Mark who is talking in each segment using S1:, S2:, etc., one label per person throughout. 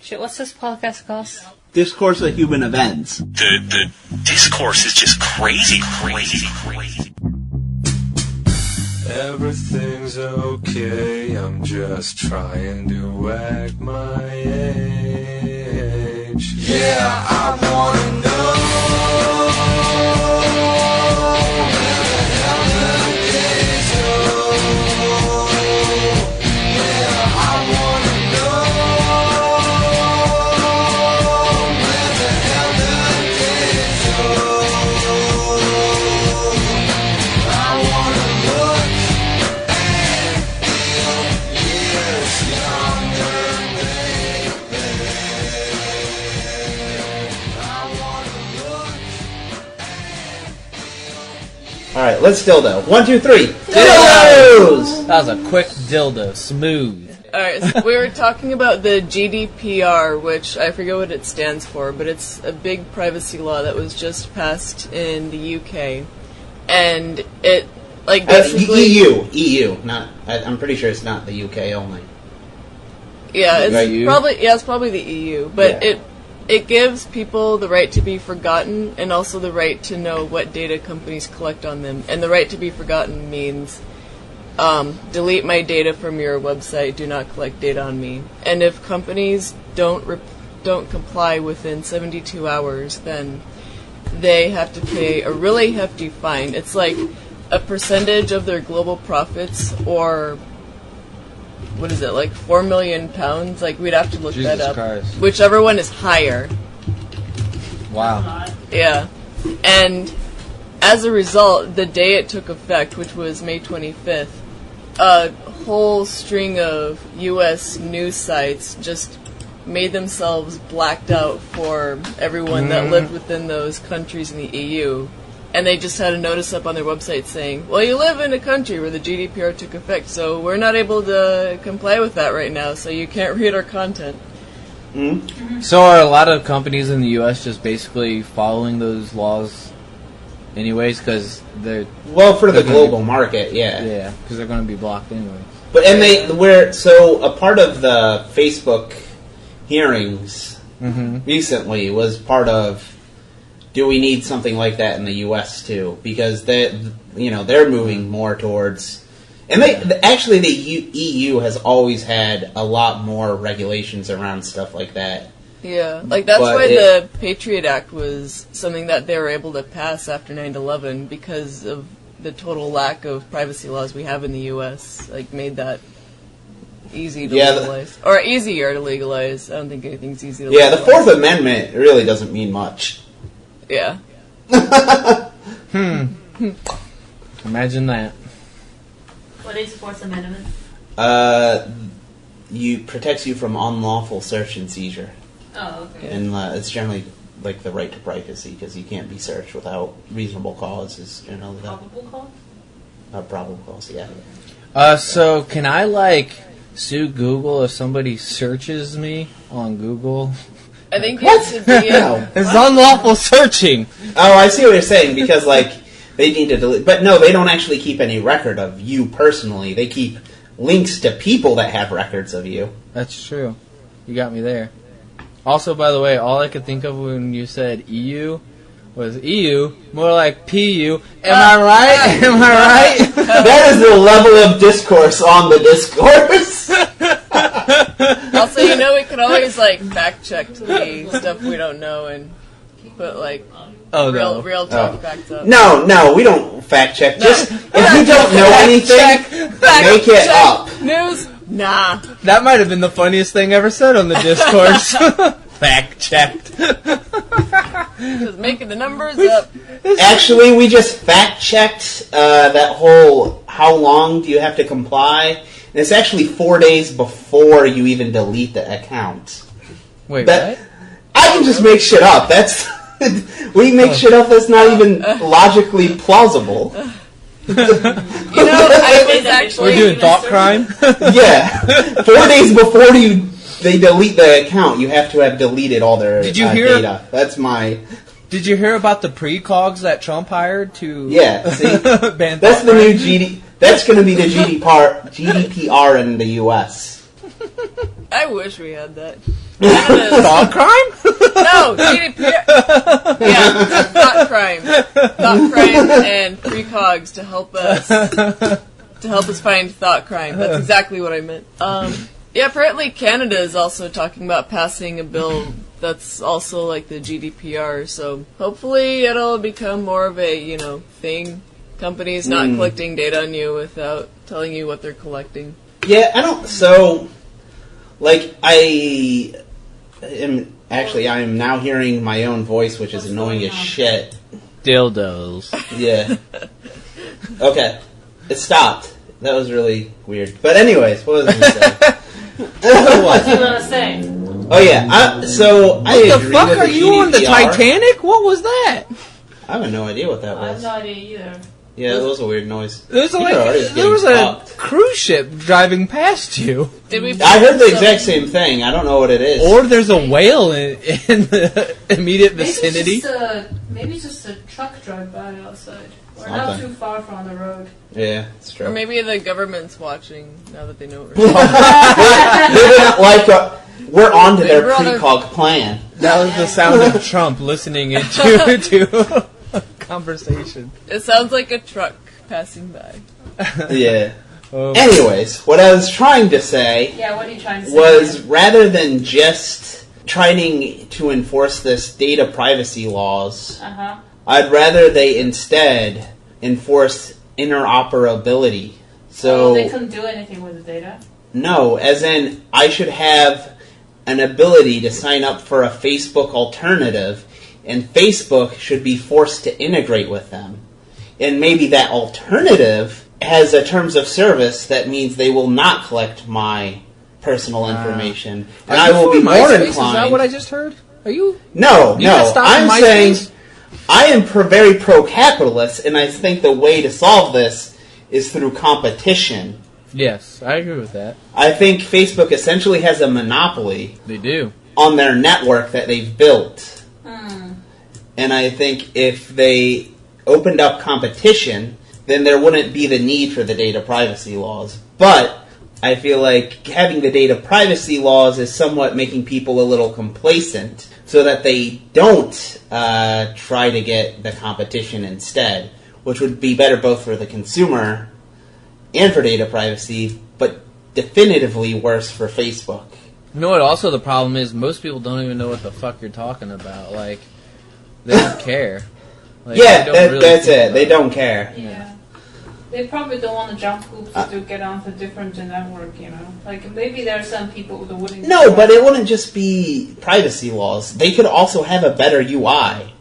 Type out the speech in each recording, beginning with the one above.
S1: Shit, what's this podcast called?
S2: Discourse of Human Events.
S3: The discourse is just crazy.
S4: Everything's okay, I'm just trying to act my age. Yeah, I wanna know where the hell the days go. Yeah, I wanna know where the hell the days go. I wanna look and feel years younger, baby. I wanna look and feel.
S2: Alright, let's dildo. 1, 2, 3. Dildos!
S1: That was a quick dildo. Smooth.
S5: Alright, so we were talking about the GDPR, which I forget what it stands for, but it's a big privacy law that was just passed in the UK. And it, like, basically...
S2: EU. Not. I'm pretty sure it's not the UK only.
S5: Yeah, it's
S2: EU?
S5: probably the EU, but
S2: Yeah.
S5: it gives people the right to be forgotten and also the right to know what data companies collect on them. And the right to be forgotten means delete my data from your website, do not collect data on me. And if companies don't comply within 72 hours, then they have to pay a really hefty fine. It's like a percentage of their global profits, or what is it, like £4 million? Like, we'd have to look
S1: Jesus
S5: that up.
S1: Christ.
S5: Whichever one is higher.
S1: Wow.
S5: Yeah. And as a result, the day it took effect, which was May 25th, a whole string of U.S. news sites just made themselves blacked out for everyone that lived within those countries in the EU. And they just had a notice up on their website saying, well, you live in a country where the GDPR took effect, so we're not able to comply with that right now, so you can't read our content.
S1: So are a lot of companies in the U.S. just basically following those laws anyways, because they're...
S2: Well, for the global market, yeah.
S1: Yeah, because they're going to be blocked anyways.
S2: But so a part of the Facebook hearings recently was part of, do we need something like that in the U.S. too? Because they're moving more towards, and the EU has always had a lot more regulations around stuff like that.
S5: Yeah, like that's why the Patriot Act was something that they were able to pass after 9/11, because of the total lack of privacy laws we have in the U.S. Like, made that easy to legalize, or easier to legalize. I don't think anything's easy to legalize.
S2: Yeah, the Fourth Amendment really doesn't mean much.
S5: Yeah.
S1: Imagine that.
S6: What is Fourth Amendment?
S2: Protects you from unlawful search and seizure.
S6: Oh, okay.
S2: And it's generally like the right to privacy, because you can't be searched without reasonable cause. Is generally
S6: Probable cause?
S2: probable cause, yeah.
S1: So can I, sue Google if somebody searches me on Google?
S5: I think it should be
S2: No.
S1: It's unlawful searching.
S2: Oh, I see what you're saying, because they need to delete. But no, they don't actually keep any record of you personally. They keep links to people that have records of you.
S1: That's true. You got me there. Also, by the way, all I could think of when you said EU was EU, more like PU. Am I right? Am I right?
S2: That is the level of discourse on the discourse.
S5: Also, we could always fact check the stuff we don't know and put real talk facts up.
S2: No, we don't fact check. Just if you don't know anything, make it up.
S5: News? Nah.
S1: That might have been the funniest thing ever said on the Discourse. Fact checked.
S5: Just making the numbers up.
S2: Actually, we just fact checked that whole how long do you have to comply, and it's actually 4 days before you even delete the account.
S1: Wait, what?
S2: I can just make shit up. We make shit up that's not even logically plausible.
S5: I was actually...
S1: We're doing thought crime?
S2: Yeah. 4 days before they delete the account, you have to have deleted all their data. That's my...
S1: Did you hear about the precogs that Trump hired to...
S2: Yeah, see?
S1: ban
S2: That's the new That's going to be the GDPR in the U.S.
S5: I wish we had that.
S1: Thought crime?
S5: No, GDPR. Yeah, thought crime, and precogs to help us find thought crime. That's exactly what I meant. Yeah, apparently Canada is also talking about passing a bill that's also like the GDPR. So hopefully it'll become more of a thing. Companies not collecting data on you without telling you what they're collecting.
S2: Yeah, I don't. So, like, I am now hearing my own voice, which is annoying as shit.
S1: Dildos.
S2: Yeah. Okay. It stopped. That was really weird. But anyways, what was I going to say?
S6: What do you want to say?
S2: Oh yeah. I
S1: What the
S2: agree
S1: fuck
S2: with
S1: are
S2: the
S1: you on the
S2: GDPR.
S1: Titanic? What was that?
S2: I have no idea what that
S6: I have
S2: was.
S6: no idea either.
S2: Yeah, it was a weird noise.
S1: There was
S2: There
S1: was a cruise ship driving past you.
S5: Did we?
S2: I heard the exact same thing. I don't know what it is.
S1: Or there's a whale in the immediate vicinity.
S6: Maybe it's just a truck drive by outside. We're not
S2: Okay.
S6: too far from the road.
S2: Yeah, it's true.
S5: Or maybe the government's watching now that they know we're.
S2: We're on to their
S5: We're on their-
S2: precog plan.
S1: That was the sound of Trump listening to a conversation.
S5: It sounds like a truck passing by.
S2: Yeah.
S1: Oh.
S2: Anyways, what I was trying to say
S6: Yeah, what are you trying to say?
S2: was rather than just trying to enforce this data privacy laws, I'd rather they instead enforce interoperability. So
S6: they couldn't do anything with the data.
S2: no, as in I should have an ability to sign up for a Facebook alternative, and Facebook should be forced to integrate with them. And maybe that alternative has a terms of service that means they will not collect my personal information, and I will be more inclined.
S1: Is that what I just heard? Are you?
S2: No,
S1: You got
S2: no.
S1: stopped
S2: I'm
S1: in
S2: saying
S1: MySpace?
S2: I am very pro-capitalist, and I think the way to solve this is through competition.
S1: Yes, I agree with that.
S2: I think Facebook essentially has a monopoly
S1: They do.
S2: on their network that they've built. And I think if they opened up competition, then there wouldn't be the need for the data privacy laws. But I feel like having the data privacy laws is somewhat making people a little complacent so that they don't try to get the competition instead, which would be better both for the consumer and for data privacy, but definitively worse for Facebook.
S1: You know what? Also, the problem is most people don't even know what the fuck you're talking about. Like, they don't care. Like,
S2: Yeah,
S1: they don't really
S2: that's
S1: think
S2: it.
S1: about
S2: They don't care.
S6: Yeah. They probably don't want to jump hoops to get onto different network, Like, maybe there are some people who wouldn't...
S2: No, but it wouldn't just be privacy laws. They could also have a better UI.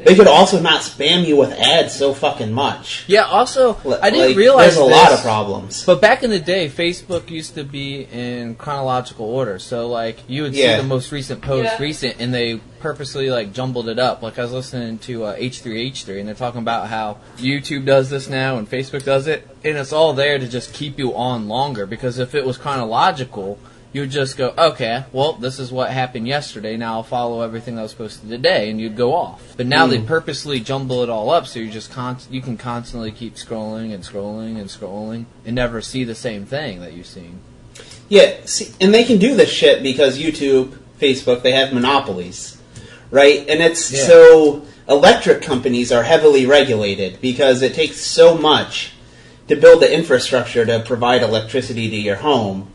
S2: They could also not spam you with ads so fucking much.
S1: Yeah, also, I didn't
S2: Like,
S1: realize
S2: there's a
S1: this,
S2: lot of problems.
S1: But back in the day, Facebook used to be in chronological order. So, like, you would see
S2: Yeah.
S1: the most recent post
S6: Yeah.
S1: recent, and they purposely, like, jumbled it up. Like, I was listening to H3H3, and they're talking about how YouTube does this now and Facebook does it, and it's all there to just keep you on longer. Because if it was chronological, you would just go, okay, well, this is what happened yesterday, now I'll follow everything that was posted today, and you'd go off. But now they purposely jumble it all up, so you just you can constantly keep scrolling and scrolling and scrolling, and never see the same thing that you've seen.
S2: Yeah, see, and they can do this shit because YouTube, Facebook, they have monopolies, right? And it's so electric companies are heavily regulated because it takes so much to build the infrastructure to provide electricity to your home.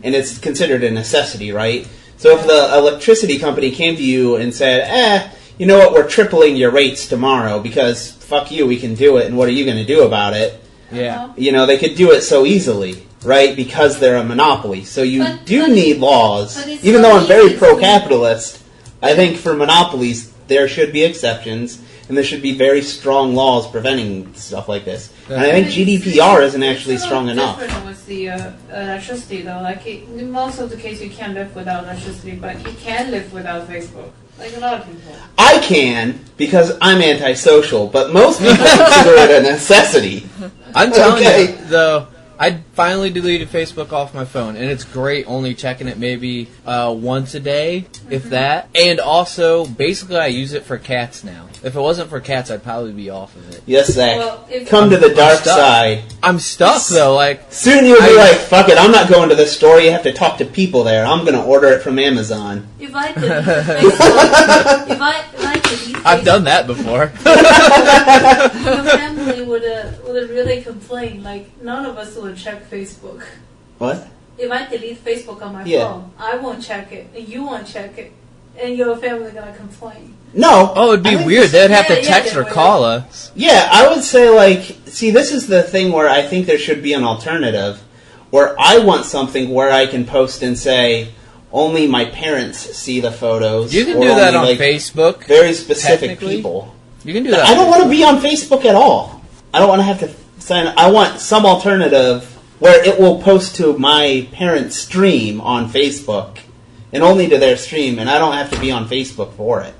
S2: And it's considered a necessity, right? So if the electricity company came to you and said, you know what, we're tripling your rates tomorrow because fuck you, we can do it, and what are you going to do about it?
S1: Yeah.
S2: They could do it so easily, right? Because they're a monopoly. So you do need laws.
S6: but it's
S2: Even
S6: so
S2: though I'm very
S6: easy to-
S2: pro-capitalist, I think for monopolies there should be exceptions, and there should be very strong laws preventing stuff like this. And I think GDPR isn't actually strong enough.
S6: It's different with the electricity, though. Like, in most of the case, you can't live without electricity, but you can live without Facebook. Like a lot of people.
S2: I can, because I'm antisocial, but most people consider it a necessity.
S1: I'm telling
S2: Okay.
S1: you, though, I finally deleted Facebook off my phone, and it's great only checking it maybe once a day, if that. And also, basically, I use it for cats now. If it wasn't for cats, I'd probably be off of it.
S2: Yes, Zach.
S6: Well,
S2: Come to the dark
S1: stuck.
S2: side.
S1: I'm stuck, though. Like,
S2: Soon you'll be like, fuck it, I'm not going to the store. You have to talk to people there. I'm going to order it from Amazon.
S6: if I delete Facebook, if I delete
S1: I've done
S6: Facebook,
S1: that before.
S6: your family would really complain. Like, none of us would check Facebook.
S2: What?
S6: If I delete Facebook on my
S2: Yeah.
S6: phone, I won't check it, and you won't check it, and your family gonna complain.
S2: No.
S1: Oh, it'd
S2: I
S1: be
S2: think
S1: weird.
S2: this-
S1: They'd have to
S6: Yeah,
S1: text
S6: they
S1: or
S6: would.
S1: call us.
S2: Yeah, I would say, like, see, this is the thing where I think there should be an alternative, where I want something where I can post and say, only my parents see the photos.
S1: You can
S2: or
S1: do that
S2: only,
S1: on
S2: like,
S1: Facebook.
S2: Very specific
S1: technically.
S2: people.
S1: You can do that.
S2: I don't want to be on Facebook at all. I don't want to have to sign. I want some alternative where it will post to my parents' stream on Facebook, and only to their stream, and I don't have to be on Facebook for it.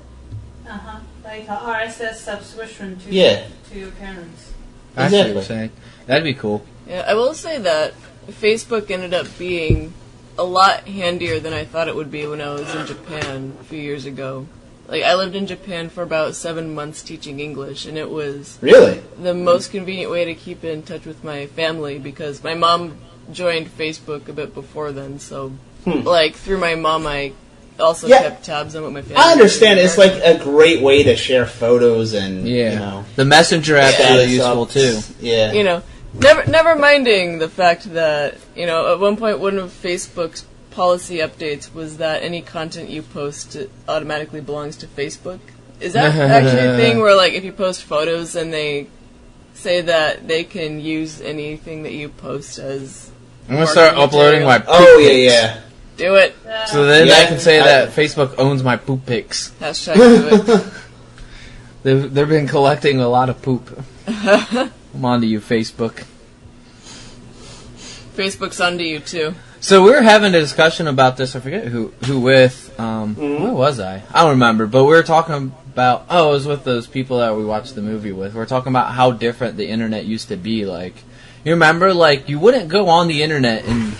S6: Like a RSS subscription to
S2: Yeah.
S6: to your parents.
S1: I see what
S2: Exactly.
S1: you're saying. That'd be cool.
S5: Yeah, I will say that Facebook ended up being a lot handier than I thought it would be when I was in Japan a few years ago. Like, I lived in Japan for about 7 months teaching English, and it was
S2: Really?
S5: the most convenient way to keep in touch with my family because my mom joined Facebook a bit before then, so, like, through my mom, I also
S2: Yeah.
S5: kept tabs on what my family
S2: I understand.
S5: was
S2: It's
S5: doing.
S2: like a great way to share photos and
S1: Yeah.
S2: you know,
S1: The Messenger app's really
S2: status
S1: useful,
S2: ups.
S1: too.
S2: Yeah.
S5: You know, never minding the fact that, you know, at one point one of Facebook's policy updates was that any content you post automatically belongs to Facebook. Is that actually a thing where, like, if you post photos and they say that they can use anything that you post as
S1: I'm gonna start
S5: marketing
S1: uploading my
S5: material?
S1: poop
S2: Oh yeah,
S1: pics.
S2: yeah.
S5: Do it.
S1: So then
S2: Yeah,
S1: I can say
S2: I-
S1: that Facebook owns my poop pics.
S5: Hashtag do it.
S1: They've been collecting a lot of poop. I'm onto you, Facebook.
S5: Facebook's onto you too.
S1: So we were having a discussion about this. I forget who with. Where was I? I don't remember. But we were talking about. Oh, it was with those people that we watched the movie with. We were talking about how different the internet used to be. Like, you remember, like, you wouldn't go on the internet and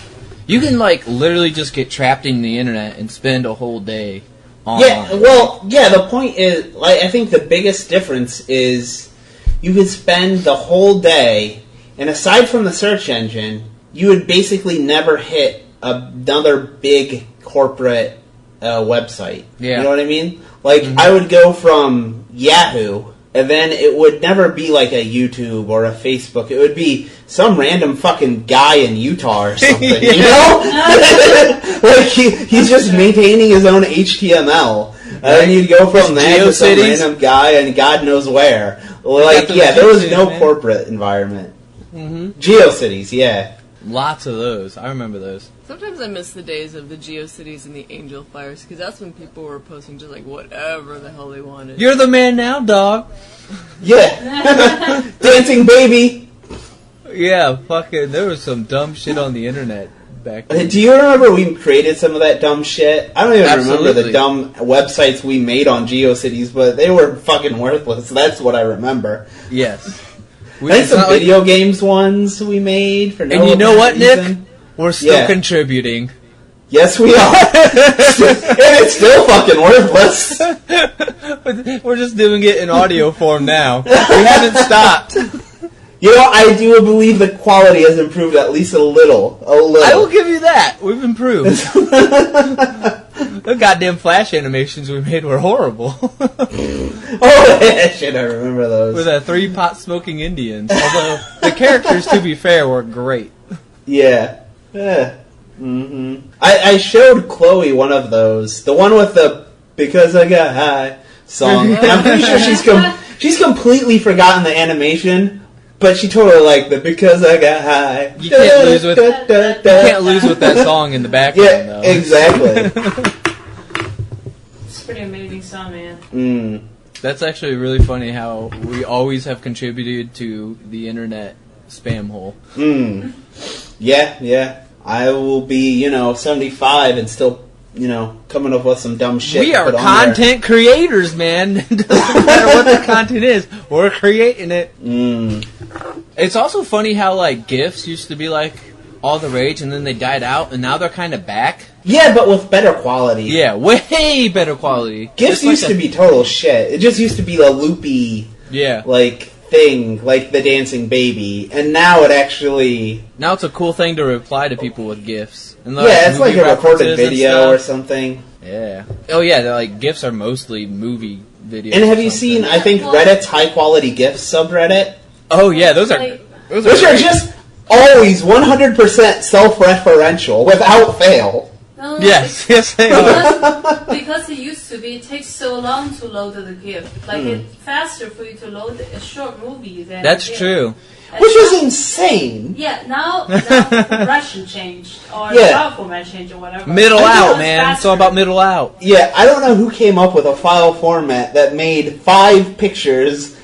S1: you can, like, literally just get trapped in the internet and spend a whole day online.
S2: Yeah, well, yeah, the point is, like, I think the biggest difference is you could spend the whole day, and aside from the search engine, you would basically never hit another big corporate website.
S1: Yeah.
S2: You know what I mean? Like, I would go from Yahoo, and then it would never be like a YouTube or a Facebook. It would be some random fucking guy in Utah or something, you know? Like, he's just maintaining his own HTML. And then you'd go from that to some
S1: GeoCities?
S2: random guy and God knows where. Like,
S1: those
S2: yeah, there was
S1: GeoCities,
S2: no
S1: man.
S2: corporate environment. GeoCities, yeah.
S1: Lots of those. I remember those.
S5: Sometimes I miss the days of the GeoCities and the Angel Fires because that's when people were posting just like whatever the hell they wanted.
S1: You're the man now, dog.
S2: Yeah. Dancing baby.
S1: Yeah, fucking. There was some dumb shit on the internet back then.
S2: Do you remember we created some of that dumb shit? I don't even remember the
S1: Absolutely.
S2: dumb websites we made on GeoCities, but they were fucking worthless. That's what I remember.
S1: Yes.
S2: I think
S1: it's
S2: some
S1: not like-
S2: video games ones we made for no
S1: and you know what,
S2: apparent
S1: Nick?
S2: reason.
S1: We're still
S2: Yeah.
S1: contributing.
S2: Yes, we are. And it's still fucking worthless.
S1: We're just doing it in audio form now. We haven't stopped.
S2: You know, I do believe the quality has improved at least a little. A little.
S1: I will give you that. We've improved. The goddamn Flash animations we made were horrible.
S2: Oh, yeah, shit, I remember those.
S1: With a 3-pot smoking Indians. Although, the characters, to be fair, were great.
S2: Yeah. I showed Chloe one of those. The one with the Because I Got High song. And I'm pretty sure she's completely forgotten the animation, but she totally liked the Because I Got High.
S1: You can't lose with- You can't lose with that song in the background,
S2: Yeah,
S1: though.
S2: exactly.
S6: It's a pretty amazing song, man.
S1: That's actually really funny how we always have contributed to the internet spam hole.
S2: Yeah. I will be, 75 and still, coming up with some dumb shit.
S1: We
S2: to
S1: are
S2: put on there.
S1: content creators, man. It doesn't matter what the content is. We're creating it.
S2: And
S1: It's also funny how, like, GIFs used to be, like, all the rage, and then they died out, and now they're kind of back.
S2: Yeah, but with better quality.
S1: Yeah, way better quality.
S2: GIFs used to be total shit. It just used to be a loopy, like, thing, like the dancing baby, and now it actually...
S1: Now it's a cool thing to reply to people with GIFs. And
S2: it's like a recorded video or something.
S1: Yeah. Oh, yeah, like, GIFs are mostly movie videos.
S2: And have you seen, I think, Reddit's high-quality GIFs subreddit?
S1: Oh, yeah, those are
S2: just always 100% self-referential, without fail.
S6: No,
S1: yes, they are.
S6: Because it used to be, it takes so long to load the GIF. Like, it's faster for you to load a short movie than
S1: That's
S6: a GIF.
S1: true.
S2: Which is insane.
S6: Yeah, now Russian changed, or file format changed, or whatever.
S1: Middle out, man. It's all about middle out.
S2: Yeah, I don't know who came up with a file format that made 5 pictures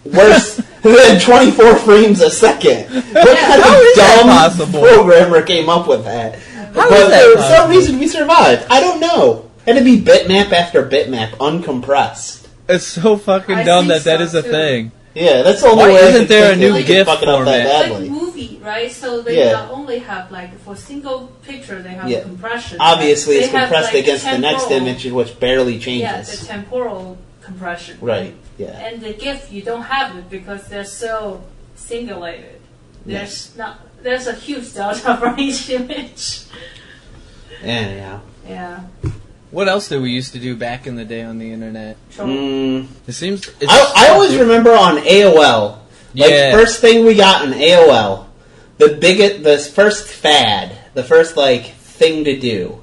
S2: worse than 24 frames a second. What kind of dumb programmer came up with that? But for some reason we survived. I don't know. Had to be bitmap after bitmap, uncompressed.
S1: It's so fucking dumb that is a thing.
S2: Yeah, that's the only way.
S1: Why isn't there a new GIF
S6: format?
S1: format?
S6: Like movie, right? So they not only have, like, for single picture, they have compression.
S2: Obviously, it's
S6: they
S2: compressed
S6: have, like,
S2: against the next image, which barely changes.
S6: Yeah, the temporal compression.
S2: Right. Yeah.
S6: And the GIF, you don't have it because they're so singulated. There's a huge delta for each image.
S2: Yeah.
S6: Yeah.
S1: What else did we used to do back in the day on the internet?
S2: It
S1: seems...
S2: I always remember on AOL, first thing we got in AOL, the first fad, the first, like, thing to do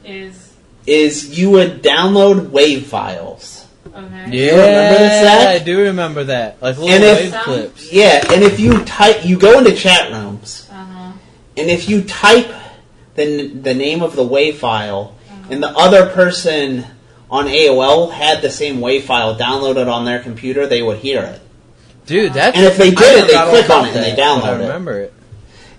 S2: is you would download WAV files.
S6: Okay.
S1: Yeah,
S2: you remember this, Zach?
S1: I do remember that. Like little WAV clips.
S2: Yeah, and if you go into chat rooms, and if you type the name of the WAV file, and the other person on AOL had the same WAV file downloaded on their computer, they would hear it.
S1: Dude, that's...
S2: And if they did it, they click on it and they download it.
S1: I remember it.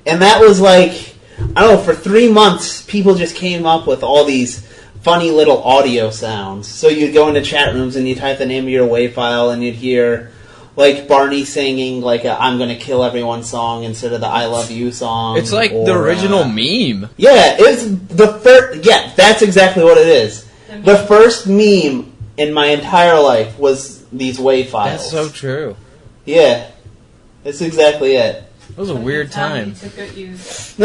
S2: And that was like, I don't know, for 3 months, people just came up with all these funny little audio sounds. So you'd go into chat rooms and you'd type the name of your WAV file and you'd hear, like, Barney singing, like, a I'm Gonna Kill Everyone song instead of the I Love You song.
S1: It's like the original meme.
S2: Yeah, it's the first... Yeah, that's exactly what it is. The first meme in my entire life was these WAV files.
S1: That's so true.
S2: Yeah. That's exactly it.
S1: It was a weird time.
S6: To good use.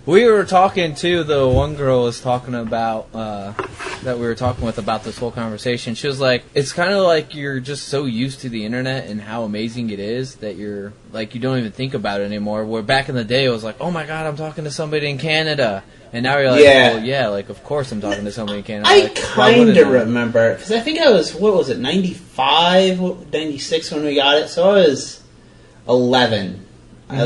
S1: We were talking, too, the one girl was talking about, that we were talking with about this whole conversation. She was like, it's kind of like you're just so used to the internet and how amazing it is that you're, like, you don't even think about it anymore. Where back in the day, it was like, oh my god, I'm talking to somebody in Canada. And now you're like, well, yeah, like, of course I'm talking to somebody in Canada.
S2: I
S1: like,
S2: kind of remember, because I think I was, what was it, 95, 96 when we got it? So I was 11.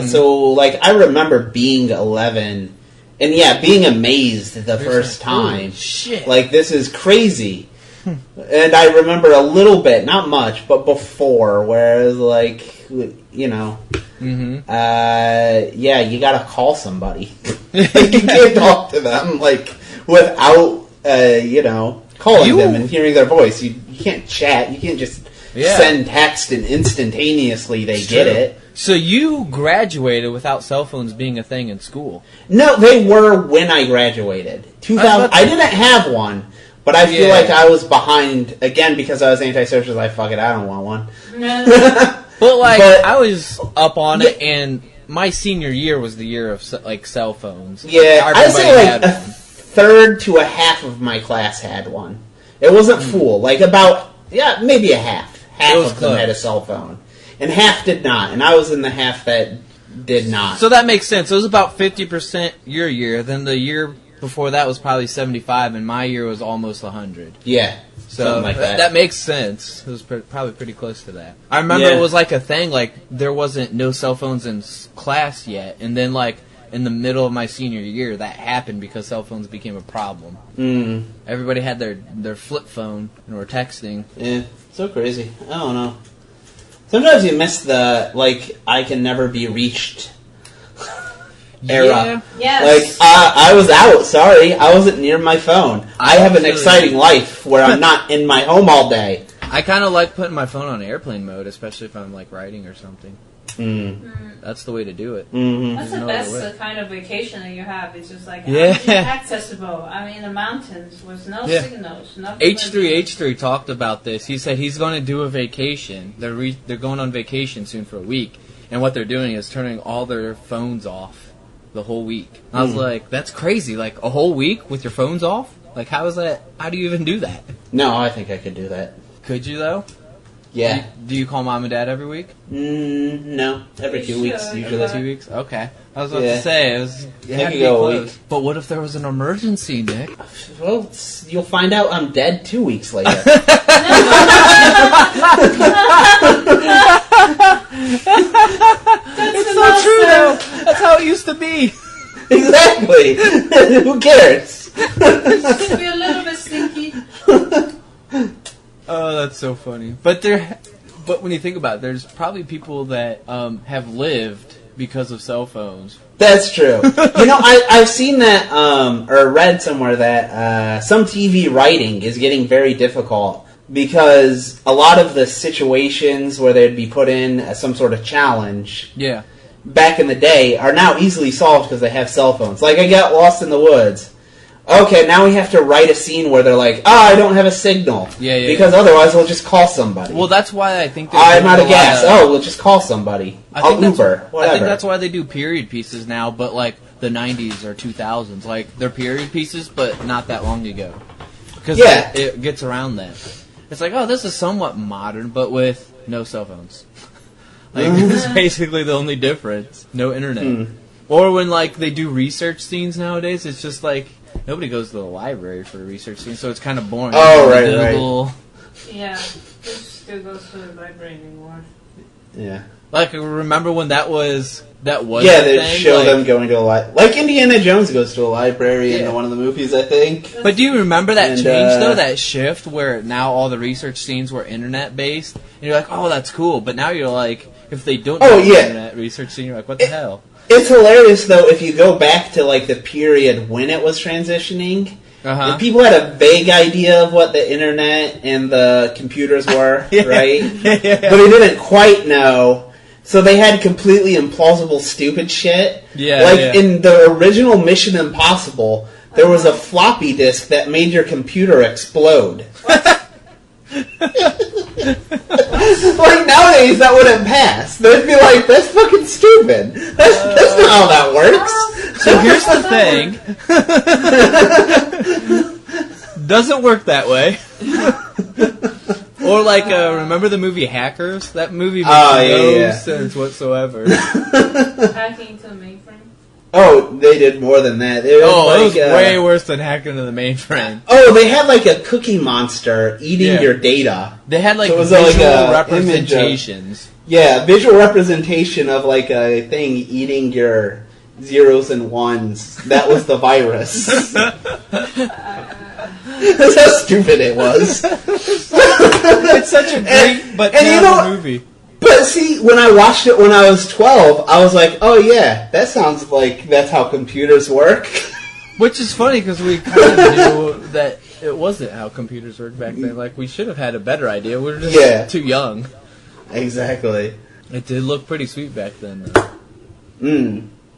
S2: So, like, I remember being 11, and yeah, being amazed the first time.
S1: Shit.
S2: Like, this is crazy. And I remember a little bit, not much, but before, where it was like, you know, yeah, you gotta call somebody. Like, you can't talk to them, like, without, you know, calling them and hearing their voice. You can't chat. You can't just send text and instantaneously they get it.
S1: So you graduated without cell phones being a thing in school?
S2: No, they were when I graduated. 2000. I didn't have one, but I feel like I was behind again because I was antisocial. Like, fuck it, I don't want one.
S1: But like, I was up on it, and my senior year was the year of like cell phones.
S2: Yeah, I'd say like a third to a half of my class had one. It wasn't full. Like about maybe a half. Half of them had a cell phone. And half did not, and I was in the half that did not.
S1: So that makes sense. It was about 50% your year, then the year before that was probably 75, and my year was almost 100.
S2: Yeah,
S1: so
S2: something like that.
S1: That makes sense. It was probably pretty close to that. I remember it was like a thing, like there wasn't no cell phones in class yet, and then like in the middle of my senior year, that happened because cell phones became a problem. Everybody had their flip phone and were texting.
S2: Yeah, so crazy. I don't know. Sometimes you miss the, like, I can never be reached era.
S6: Yeah.
S2: Like,
S6: Yes.
S2: I was out, sorry. I wasn't near my phone. I have an exciting life where I'm not in my home all day.
S1: I kind of like putting my phone on airplane mode, especially if I'm, like, writing or something. That's the way to do it.
S2: Mm-hmm.
S6: That's
S1: There's
S6: the
S1: no other
S6: best
S1: way.
S6: kind of vacation that you have. It's just like
S1: Yeah.
S6: accessible. I mean, the mountains with no
S1: Yeah.
S6: signals. Nothing.
S1: H3H3 talked about this. He said he's going to do a vacation. They're going on vacation soon for a week, and what they're doing is turning all their phones off the whole week. I was like, that's crazy. Like a whole week with your phones off? Like how is that? How do you even do that?
S2: No, I think I could do that.
S1: Could you though?
S2: Yeah.
S1: Do you call mom and dad every week?
S2: No, every 2 weeks
S6: Sure.
S2: usually.
S1: 2 weeks? Okay. I was about
S2: Yeah.
S1: to say it
S2: They
S1: had to
S2: could
S1: be
S2: go a
S1: close.
S2: week.
S1: But what if there was an emergency, Nick?
S2: Well, you'll find out I'm dead 2 weeks later.
S1: It's so true though. That's how it used to be.
S2: Exactly. Who cares?
S6: It's to be a little bit stinky.
S1: Oh, that's so funny. But when you think about it, there's probably people that have lived because of cell phones.
S2: That's true. I've seen that or read somewhere that some TV writing is getting very difficult because a lot of the situations where they'd be put in as some sort of challenge
S1: Yeah.
S2: back in the day are now easily solved because they have cell phones. Like, I got lost in the woods. Okay, now we have to write a scene where they're like, I don't have a signal.
S1: Yeah.
S2: Because otherwise we'll just call somebody.
S1: Well, that's why I think
S2: I'm out of gas. We'll just call somebody. I'll Uber. Whatever.
S1: I think that's why they do period pieces now, but like the 90s or 2000s. Like, they're period pieces, but not that long ago. Because it gets around that. It's like, oh, this is somewhat modern, but with no cell phones. Like, it's basically the only difference. No internet. Or when, like, they do research scenes nowadays, it's just like, nobody goes to the library for a research scene, so it's kind of boring.
S2: Oh, right.
S6: Yeah, who still goes to the library anymore?
S2: Yeah.
S1: Like, remember when that was
S2: Yeah,
S1: the
S2: they
S1: thing?
S2: show
S1: Like,
S2: them going to a library. Like Indiana Jones goes to a library in one of the movies, I think.
S1: But do you remember that
S2: And,
S1: change, though? That shift where now all the research scenes were internet-based? And you're like, oh, that's cool. But now you're like, if they don't do internet research scene, you're like, what the hell?
S2: It's hilarious, though, if you go back to, like, the period when it was transitioning. And people had a vague idea of what the internet and the computers were, right? But they didn't quite know. So they had completely implausible, stupid shit. In the original Mission Impossible, there was a floppy disk that made your computer explode. Like, nowadays, that wouldn't pass. They'd be like, that's fucking stupid. That's not how that works.
S1: So here's the thing. Doesn't work that way. Or like, remember the movie Hackers? That movie makes no sense whatsoever.
S6: Hacking into the mainframe?
S2: Oh, they did more than that. It was
S1: it was way worse than hacking into the mainframe.
S2: Oh, they had like a cookie monster eating your data.
S1: They had like
S2: So it was
S1: visual
S2: like a
S1: representations.
S2: Visual representation of like a thing eating your zeros and ones. That was the virus. That's how stupid it was.
S1: It's such a great but terrible movie.
S2: But see, when I watched it when I was 12, I was like, oh yeah, that sounds like that's how computers work.
S1: Which is funny because we kind of knew that it wasn't how computers worked back then. Like, we should have had a better idea. We were just too young.
S2: Exactly.
S1: It did look pretty sweet back then, though.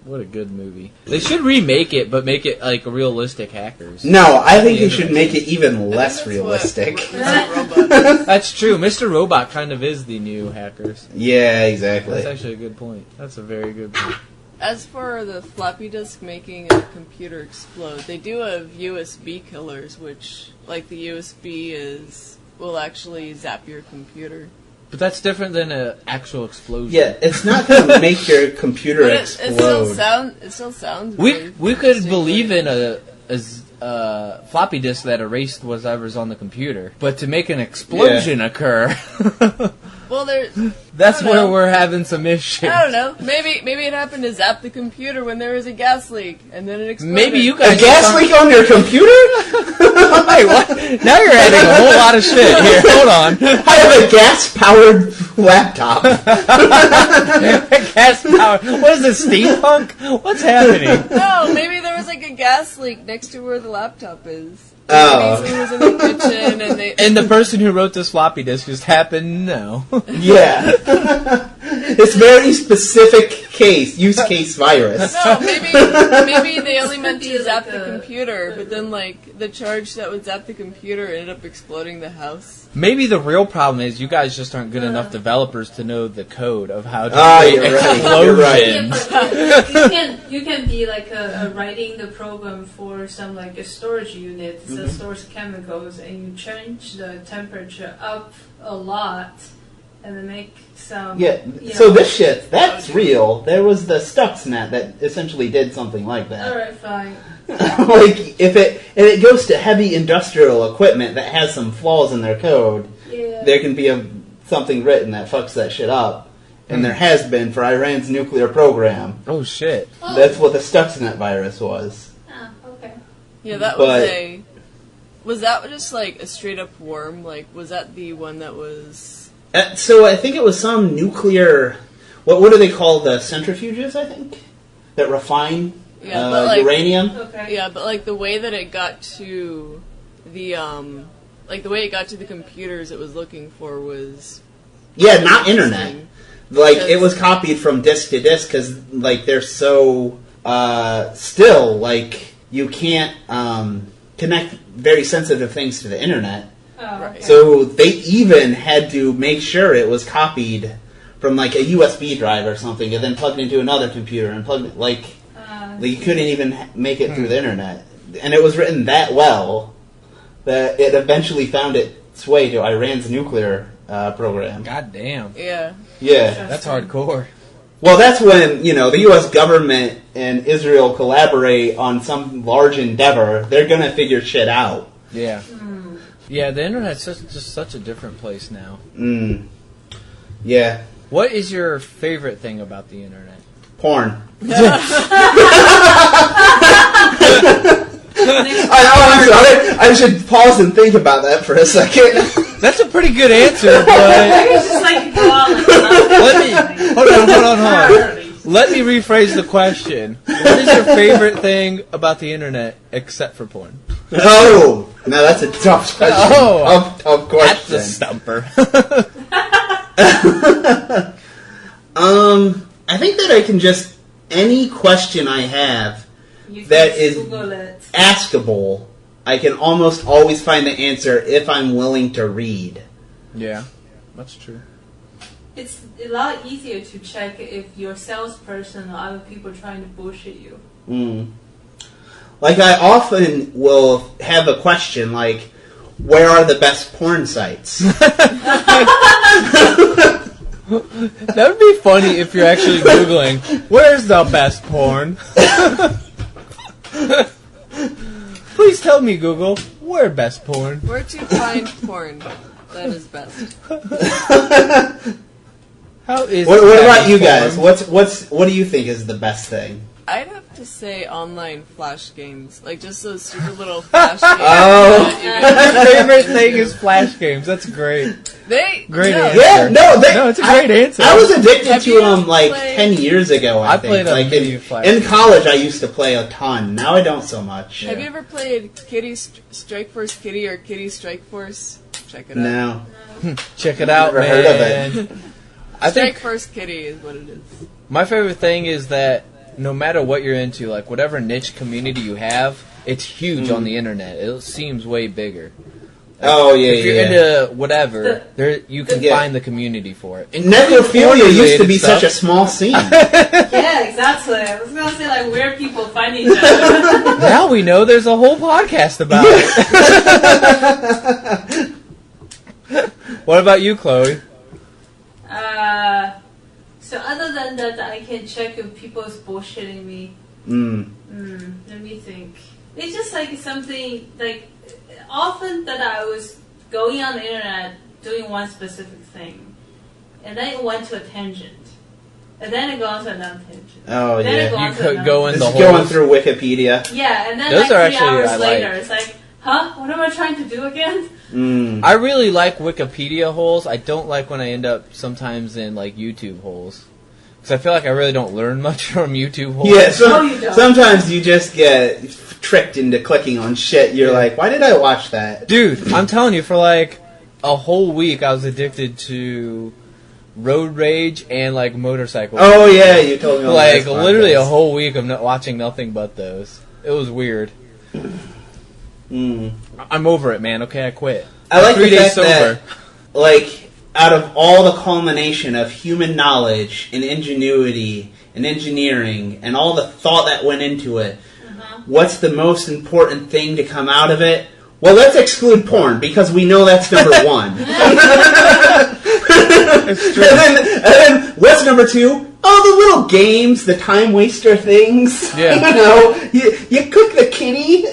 S1: What a good movie. They should remake it, but make it like realistic hackers.
S2: No, I think you should make it even less realistic.
S1: That's true. Mr. Robot kind of is the new hackers.
S2: Yeah, exactly.
S1: That's actually a good point. That's a very good point.
S5: As for the floppy disk making a computer explode, they do have USB killers, which, like, the USB will actually zap your computer.
S1: But that's different than an actual explosion.
S2: Yeah, it's not going to make your computer explode.
S5: It still sounds.
S1: We could believe in a floppy disk that erased whatever's on the computer, but to make an explosion occur.
S5: Well,
S1: that's where we're having some issues.
S5: I don't know. Maybe it happened to zap the computer when there was a gas leak, and then it exploded.
S1: Maybe you guys
S2: a gas leak on your computer?
S1: Wait, what? Now you're adding a whole lot of shit here. Hold on.
S2: I have a gas-powered laptop.
S1: Gas-powered. What is this, steampunk? What's happening?
S5: No, maybe there was like a gas leak next to where the laptop is.
S2: Oh.
S5: Maybe someone was in the kitchen and
S1: And the person who wrote this floppy disk just happened to know.
S2: Yeah. It's very specific use case virus.
S5: No, maybe they only meant to zap the computer, but then like the charge that would zap the computer ended up exploding the house.
S1: Maybe the real problem is you guys just aren't good enough developers to know the code of how to
S2: you're right.
S6: You can be like writing the program for some like a storage unit that stores chemicals, and you change the temperature up a lot, and then make some.
S2: Yeah. So this shit, that's real. There was the Stuxnet that essentially did something like that.
S6: All right, fine.
S2: Like if it goes to heavy industrial equipment that has some flaws in their code, there can be something written that fucks that shit up, and there has been for Iran's nuclear program.
S1: Oh shit!
S2: That's what the Stuxnet virus was.
S6: Ah, okay.
S5: Yeah, that was that just like a straight up worm? Like, was that the one that was?
S2: So I think it was some nuclear. What do they call the centrifuges? I think that refine uranium.
S6: Okay.
S5: Yeah, but like the way that it got to the computers it was looking for was.
S2: Yeah, not internet. Like it was copied from disk to disk because like they're so still like you can't connect very sensitive things to the internet.
S6: Oh, okay.
S2: So they even had to make sure it was copied from like a USB drive or something, and then plugged into another computer and plugged it like you couldn't even make it through the internet. And it was written that well that it eventually found its way to Iran's nuclear program.
S1: God damn.
S5: Yeah.
S2: Yeah.
S1: That's hardcore.
S2: Well, that's when, the U.S. government and Israel collaborate on some large endeavor. They're going to figure shit out.
S1: Yeah. Yeah, the internet's just such a different place now.
S2: Yeah.
S1: What is your favorite thing about the internet?
S2: Porn. I'm sorry. I should pause and think about that for a second.
S1: That's a pretty good answer, but
S6: It's just like go on.
S1: hold on. Let me rephrase the question. What is your favorite thing about the internet except for porn?
S2: Oh, no, that's a tough question. Tough question.
S1: That's a stumper.
S2: I think that I can just any question I have that is askable, I can almost always find the answer if I'm willing to read.
S1: Yeah, that's true.
S6: It's a lot easier to check if you're a salesperson or other people trying to bullshit you.
S2: Like, I often will have a question like, where are the best porn sites?
S1: That would be funny if you're actually Googling, where's the best porn? Please tell me, Google, where best porn?
S5: Where to find porn that is best.
S1: How is
S2: what about you guys? What do you think is the best thing?
S5: I'd have to say online flash games. Like, just those stupid little flash games.
S1: Your favorite thing is flash games. That's great. Great answer.
S2: Yeah, no,
S1: it's a great answer.
S2: I was addicted to them like 10 years ago, I think.
S1: played
S2: like in college, I used to play a ton. Now I don't so much.
S5: Have you ever played Kitty Strike Force Kitty or Kitty Strike Force? Check it out.
S2: No.
S1: Check it out,
S2: Never
S1: man.
S2: heard of it.
S1: I think
S5: Strike Force Kitty is what it is.
S1: my favorite thing is that no matter what you're into, like whatever niche community you have, it's huge on the internet. It seems way bigger. If you're into whatever, you can find the community for it.
S2: Necrophilia used to be such a small scene.
S6: Yeah, exactly. I was going to say, like, where people find each other.
S1: Now we know there's a whole podcast about it. What about you, Chloe?
S6: So other than that, I can check if people's bullshitting me. Let me think. It's just like something, like, often that I was going on the internet doing one specific thing, and then it went to a tangent, and then it goes to another tangent.
S2: Oh,
S6: then
S2: yeah.
S6: It
S1: You could go in the
S2: Just
S1: whole...
S2: going through Wikipedia.
S6: Yeah, and then
S1: Those
S6: like
S1: are
S6: 3
S1: actually,
S6: hours
S1: I
S6: later,
S1: like.
S6: it's like, huh? What am I trying to do again?
S1: I really like Wikipedia holes. I don't like when I end up sometimes in like YouTube holes. Because I feel like I really don't learn much from YouTube holes.
S2: Yeah,
S6: you don't.
S2: sometimes you just get tricked into clicking on shit. You're like, why did I watch that?
S1: Dude, I'm telling you, for like a whole week I was addicted to road rage and like motorcycle.
S2: Oh yeah, you told me. On
S1: Like
S2: the last
S1: literally a
S2: podcast.
S1: whole week of watching nothing but those. It was weird. I'm over it, man. Okay, I quit.
S2: I like
S1: 3
S2: the
S1: days
S2: fact
S1: sober.
S2: that, like, out of all the culmination of human knowledge and ingenuity and engineering and all the thought that went into it, what's the most important thing to come out of it? Well, let's exclude porn because we know that's number one. And then what's number two? Oh, the little games, the time waster things.
S1: Yeah.
S2: You know, you cook the kitty.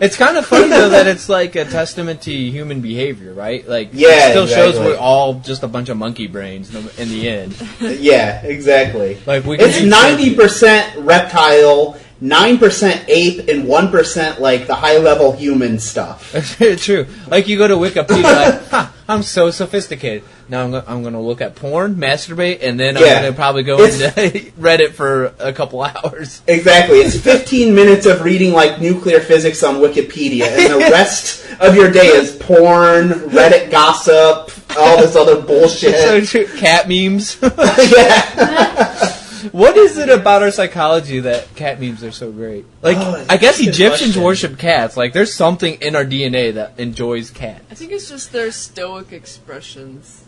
S1: It's kind of funny though that it's like a testament to human behavior, right? Like,
S2: Yeah,
S1: it still shows
S2: exactly.
S1: we're all just a bunch of monkey brains in the end.
S2: Yeah, exactly.
S1: Like we can
S2: It's
S1: be
S2: 90% reptile, 9% ape, and 1% like the high level human stuff.
S1: That's very true. Like you go to Wikipedia, like, I'm so sophisticated. Now I'm gonna look at porn, masturbate, and then I'm
S2: Yeah.
S1: gonna probably go
S2: It's-
S1: into Reddit for a couple hours.
S2: Exactly. It's 15 minutes of reading like nuclear physics on Wikipedia, and the rest of your day is porn, Reddit gossip, all this other bullshit.
S1: So true. Cat memes.
S2: Yeah.
S1: What is it about our psychology that cat memes are so great? Like,
S2: Oh,
S1: I guess
S2: that's a good
S1: Egyptians
S2: question.
S1: worship cats. Like, there's something in our DNA that enjoys cats.
S5: I think it's just their stoic expressions.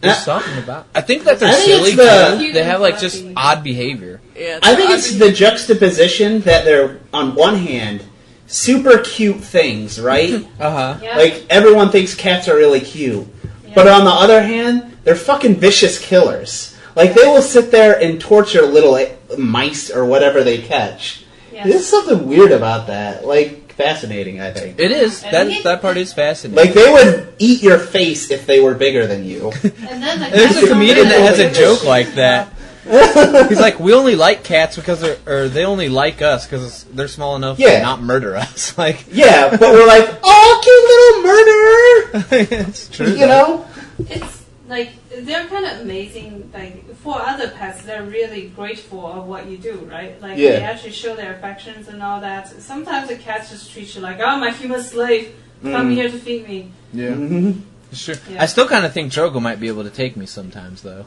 S1: There's something about. I think that they're
S2: I think
S1: silly
S2: it's the-
S1: too.
S6: Cute
S1: They
S6: and
S1: have like just
S6: fluffy.
S1: odd behavior.
S5: Yeah,
S2: I think it's the juxtaposition that they're, on one hand, super cute things, right?
S1: Uh huh.
S6: Yeah.
S2: Like, everyone thinks cats are really cute.
S6: Yeah.
S2: But on the other hand, they're fucking vicious killers. Like, they will sit there and torture little mice or whatever they catch.
S6: Yeah.
S2: There's something weird about that. Like, fascinating, I think.
S1: It is. That part is fascinating.
S2: Like, they would eat your face if they were bigger than you.
S6: And then the
S1: There's
S6: cats
S1: a comedian that has a
S6: don't-
S1: joke like that. He's like, we only like cats because they only like us because they're small enough
S2: Yeah.
S1: to not murder us. Like,
S2: Yeah, but we're like, oh, cute little murderer!
S1: it's true.
S2: You know?
S6: It's like they're kind of amazing. Like for other pets, they're really grateful of what you do, right? Like
S2: Yeah.
S6: they actually show their affections and all that. Sometimes the cats just treat you like, oh, my human slave, come here to feed me.
S1: Yeah,
S2: Mm-hmm.
S1: it's true.
S6: Yeah.
S1: I still kind of think Drogo might be able to take me sometimes, though.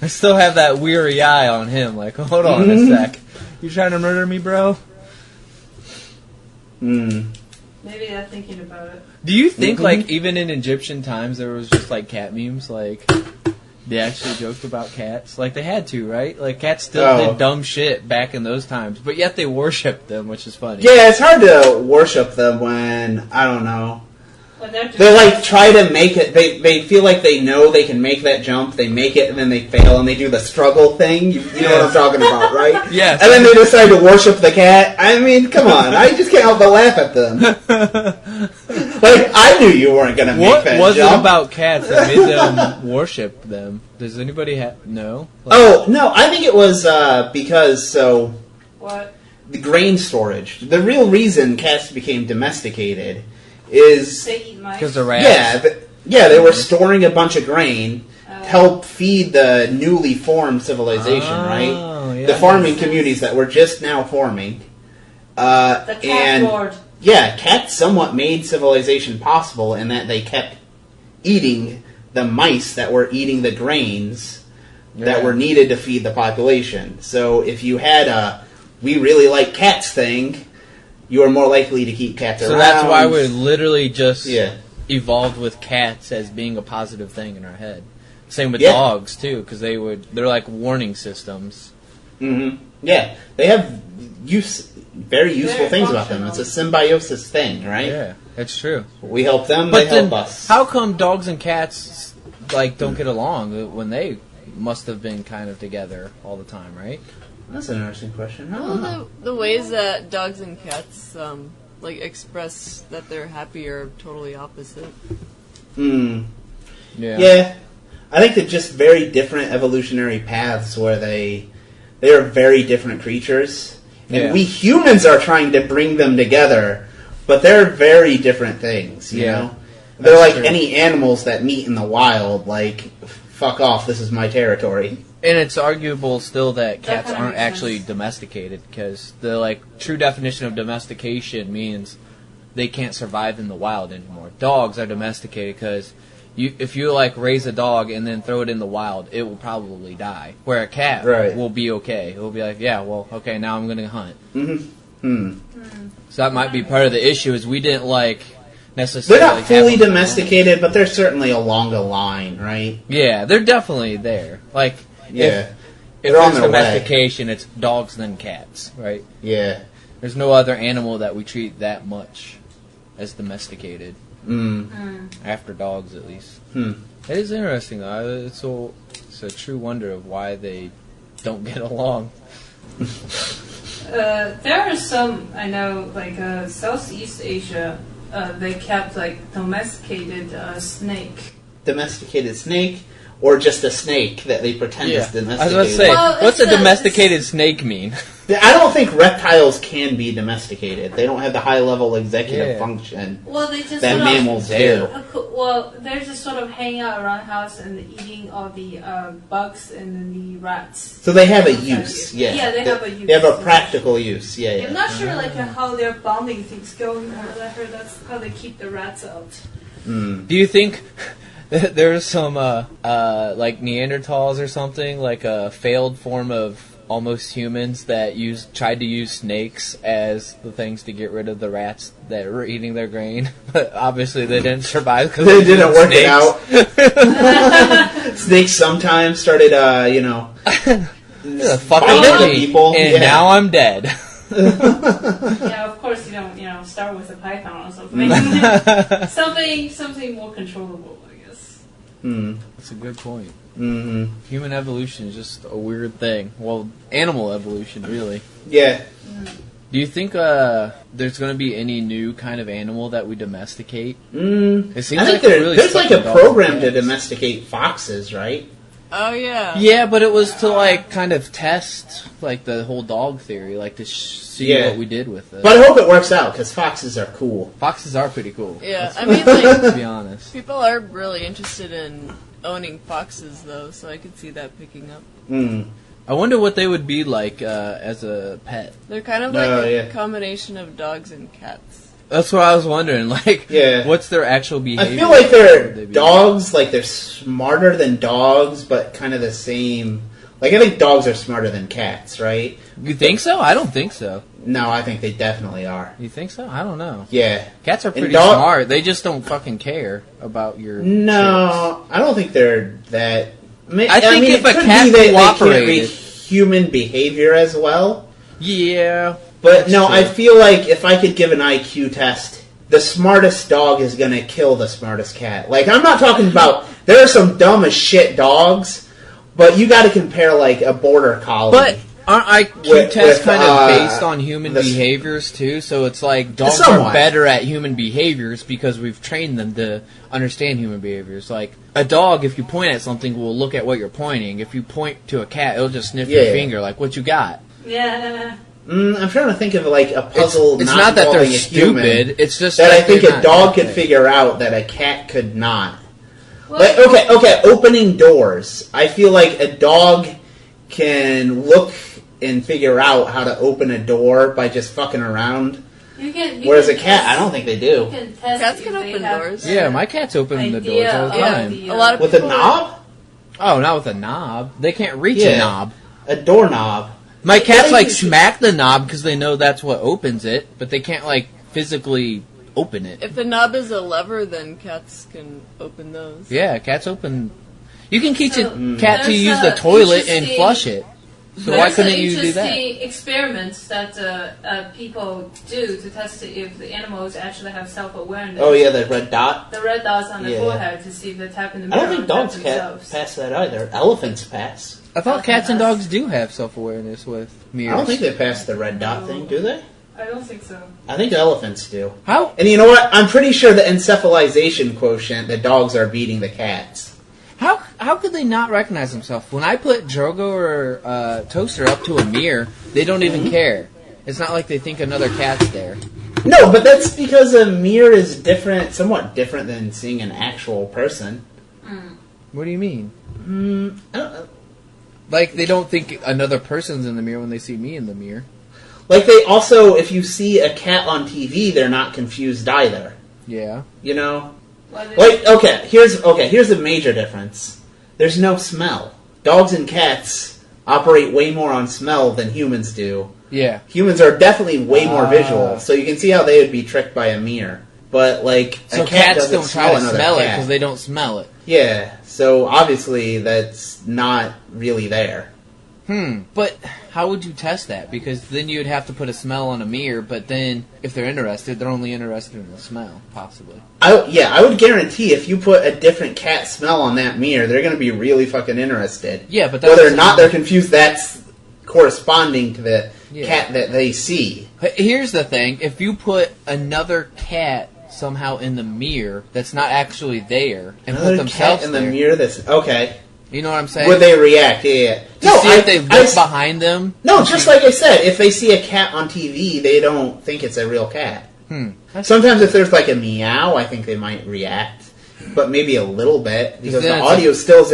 S1: I still have that weary eye on him. Like, hold on a sec, you trying to murder me, bro?
S2: Mm.
S6: Maybe they're thinking about it.
S1: Do you think, like, even in Egyptian times, there was just like cat memes? Like, they actually joked about cats. Like, they had to, right? Like, cats still did dumb shit back in those times, but yet they worshipped them, which is funny.
S2: Yeah, it's hard to worship them when, I don't know.
S6: But they're just
S2: They like try to make it. They feel like they know they can make that jump. They make it and then they fail and they do the struggle thing. You know what I'm talking about, right?
S1: Yes.
S2: And then they decide to worship the cat. I mean, come on! I just can't help but laugh at them. Like I knew you weren't gonna make
S1: What
S2: that
S1: was
S2: jump.
S1: it about cats that made them worship them? Does anybody know? Like,
S2: Oh no! I think it was because
S6: what?
S2: the grain storage. The real reason cats became domesticated is
S6: They eat mice.
S1: because they're rats.
S2: they were storing a bunch of grain to help feed the newly formed civilization, right?
S1: Yeah.
S2: The farming communities that were just now forming.
S6: The cat
S2: and
S6: lord.
S2: yeah, cats somewhat made civilization possible in that they kept eating the mice that were eating the grains that were needed to feed the population. So if you had a "we really like cats" thing, you are more likely to keep cats around.
S1: So that's why we're literally just
S2: Yeah.
S1: evolved with cats as being a positive thing in our head. Same with
S2: Yeah.
S1: dogs too, because they're like warning systems.
S2: Mm-hmm. Yeah, they have very useful
S6: Very
S2: things about them. It's a symbiosis thing, right?
S1: Yeah, that's true.
S2: We help them,
S1: But
S2: they
S1: then,
S2: help us.
S1: how come dogs and cats like don't get along when they must have been kind of together all the time, right?
S2: That's an interesting question. I don't know.
S5: Well, the ways that dogs and cats like express that they're happy are totally opposite.
S2: Yeah. I think they're just very different evolutionary paths where they are very different creatures. And
S1: Yeah.
S2: we humans are trying to bring them together, but they're very different things, you
S1: Yeah.
S2: know? They're
S1: That's
S2: like
S1: true.
S2: any animals that meet in the wild, like, fuck off, this is my territory.
S1: And it's arguable still that cats
S6: kinda
S1: aren't
S6: makes
S1: actually
S6: sense.
S1: domesticated because the like true definition of domestication means they can't survive in the wild anymore. Dogs are domesticated because if you like raise a dog and then throw it in the wild, it will probably die. Where a cat will be okay. It will be like, yeah, well, okay, now I'm going to hunt. So that might be part of the issue is we didn't like necessarily.
S2: They're not fully domesticated, but they're certainly along the line, right?
S1: Yeah, they're definitely there. Like,
S2: Yeah.
S1: if
S2: They're on
S1: there's
S2: their way.
S1: domestication, it's dogs then cats, right?
S2: Yeah.
S1: There's no other animal that we treat that much as domesticated. After dogs, at least. It is interesting, though. It's a true wonder of why they don't get along.
S6: There are some, I know, like Southeast Asia, they kept like domesticated snake.
S2: Domesticated snake, or just a snake that they pretend is domesticated?
S1: I was going to say,
S6: Well,
S1: what's
S6: it's
S1: a domesticated snake mean?
S2: I don't think reptiles can be domesticated. They don't have the high-level executive function
S6: Well, they just
S2: that
S6: sort
S2: mammals do.
S6: Well, they're just sort of hanging out around the house and eating all the bugs and the rats.
S2: So they have a use, yeah.
S6: Yeah, they have a use.
S2: They have a practical use, yeah.
S6: I'm not sure like how their bombing thing's going. I heard that's how they keep the rats out.
S1: Do you think there's some like Neanderthals or something, like a failed form of almost humans that tried to use snakes as the things to get rid of the rats that were eating their grain, but obviously they didn't survive because
S2: They didn't work it out. Snakes sometimes started,
S1: fucking
S2: biting
S1: me,
S2: people.
S1: and now I'm dead.
S6: Yeah, of course you don't start with a python or something. something more controllable, I guess.
S1: That's a good point.
S2: Mm-hmm.
S1: Human evolution is just a weird thing. Well, animal evolution, really.
S2: Yeah.
S1: Do you think there's going to be any new kind of animal that we domesticate? It seems
S2: I think
S1: like we're really
S2: there's like
S1: stuck
S2: a
S1: with dogs
S2: program
S1: and
S2: to
S1: cats.
S2: domesticate foxes, right?
S5: Oh yeah.
S1: Yeah, but it was to like kind of test like the whole dog theory, like to see
S2: Yeah.
S1: what we did with it.
S2: But I hope it works out, because foxes are cool.
S1: Foxes are pretty cool.
S5: Yeah, I mean, like,
S1: To be honest.
S5: people are really interested in owning foxes, though, so I could see that picking up.
S1: I wonder what they would be like as a pet.
S5: They're kind of like
S2: Oh,
S5: a
S2: yeah.
S5: combination of dogs and cats.
S1: That's what I was wondering. Like,
S2: Yeah.
S1: what's their actual behavior?
S2: I feel like they're
S1: Would they be
S2: dogs, like they're smarter than dogs, but kind of the same. Like, I think dogs are smarter than cats, right?
S1: You think so? I don't think so.
S2: No, I think they definitely are.
S1: You think so? I don't know.
S2: Yeah.
S1: Cats are
S2: And
S1: pretty
S2: dog-
S1: smart. They just don't fucking care about your.
S2: No, I don't think they're that.
S1: I think if
S2: it
S1: a
S2: could
S1: cat
S2: be that they can't
S1: cooperated-
S2: read human behavior as well.
S1: Yeah.
S2: But
S1: that's
S2: no,
S1: true.
S2: I feel like if I could give an IQ test, the smartest dog is going to kill the smartest cat. Like, I'm not talking about, there are some dumb as shit dogs, but you got to compare, like, a border collie.
S1: But aren't IQ
S2: With-
S1: tests
S2: with,
S1: kind of based on human
S2: the-
S1: behaviors too? So it's like dogs
S2: Somewhat.
S1: are better at human behaviors because we've trained them to understand human behaviors. Like a dog, if you point at something, will look at what you're pointing. If you point to a cat, it'll just sniff your
S2: Yeah.
S1: finger like, "What you got?"
S6: Yeah.
S2: I'm trying to think of, like, a puzzle
S1: It's not that they're
S2: involving a human
S1: stupid. It's just
S2: that I
S1: that
S2: think
S1: they're
S2: a
S1: not
S2: dog could
S1: that
S2: figure out that a cat could not.
S6: Well,
S2: Like, okay, opening doors. I feel like a dog can look and figure out how to open a door by just fucking around.
S6: you can.
S2: Whereas a
S6: can
S2: cat,
S6: test-
S2: I don't think they
S6: You
S2: do.
S6: can test
S5: Cats
S6: if
S5: can
S6: they
S5: open
S6: have
S5: doors.
S1: Yeah, my cat's opening the doors
S6: idea
S1: all the
S6: of
S1: time.
S6: the,
S5: A lot of
S2: With a
S5: people
S2: knob?
S1: Oh, not with a knob. They can't reach
S2: Yeah.
S1: a knob.
S2: A doorknob.
S1: My cats
S2: Why
S1: like
S2: you-
S1: smack the knob because they know that's what opens it, but they can't like physically open it.
S5: If the knob is a lever, then cats can open those.
S1: Yeah, cats open. You can teach
S6: So,
S1: a cat to
S6: there's
S1: use
S6: a
S1: the toilet and
S6: interesting-
S1: flush it. So why
S6: There's
S1: couldn't
S6: an
S1: you do that?
S6: interesting experiments that people do to test if the animals actually have self-awareness.
S2: Oh, yeah, the red dot.
S6: The red dots on the
S2: Yeah.
S6: forehead to see if they tap in the
S2: I
S6: mirror.
S2: don't think
S6: and tap
S2: dogs
S6: themselves.
S2: pass that either. Elephants pass.
S1: I thought cats and dogs do have self-awareness with mirrors.
S2: I don't think they pass the red dot thing, do they?
S6: I don't think so.
S2: I think elephants do.
S1: How?
S2: And you know what? I'm pretty sure the encephalization quotient, the dogs are beating the cats.
S1: How could they not recognize themselves? When I put Drogo or Toaster up to a mirror, they don't even care. It's not like they think another cat's there.
S2: No, but that's because a mirror is different, somewhat different than seeing an actual person.
S1: What do you mean?
S2: I don't know.
S1: Like they don't think another person's in the mirror when they see me in the mirror.
S2: Like, they also, if you see a cat on TV, they're not confused either.
S1: Yeah.
S2: You know? Here's a major difference. There's no smell. Dogs and cats operate way more on smell than humans do.
S1: Yeah.
S2: Humans are definitely way more visual, so you can see how they would be tricked by a mirror. But, like,
S1: so
S2: a cat
S1: cats
S2: doesn't
S1: don't try to smell it
S2: cat.
S1: because they don't smell it.
S2: Yeah, so obviously that's not really there.
S1: But how would you test that? Because then you would have to put a smell on a mirror, but then if they're interested, they're only interested in the smell, possibly.
S2: I would guarantee if you put a different cat smell on that mirror, they're going to be really fucking interested.
S1: Yeah, but that's
S2: whether or not they're confused, that's corresponding to the cat that they see.
S1: Here's the thing. If you put another cat somehow in the mirror that's not actually there and
S2: Another
S1: put themselves
S2: cat in the
S1: there,
S2: mirror that's... Okay.
S1: you know what I'm saying?
S2: Would they react? Yeah.
S1: To see if they look behind them?
S2: No, just like I said, if they see a cat on TV, they don't think it's a real cat. Sometimes if there's like a meow, I think they might react, but maybe a little bit because the audio still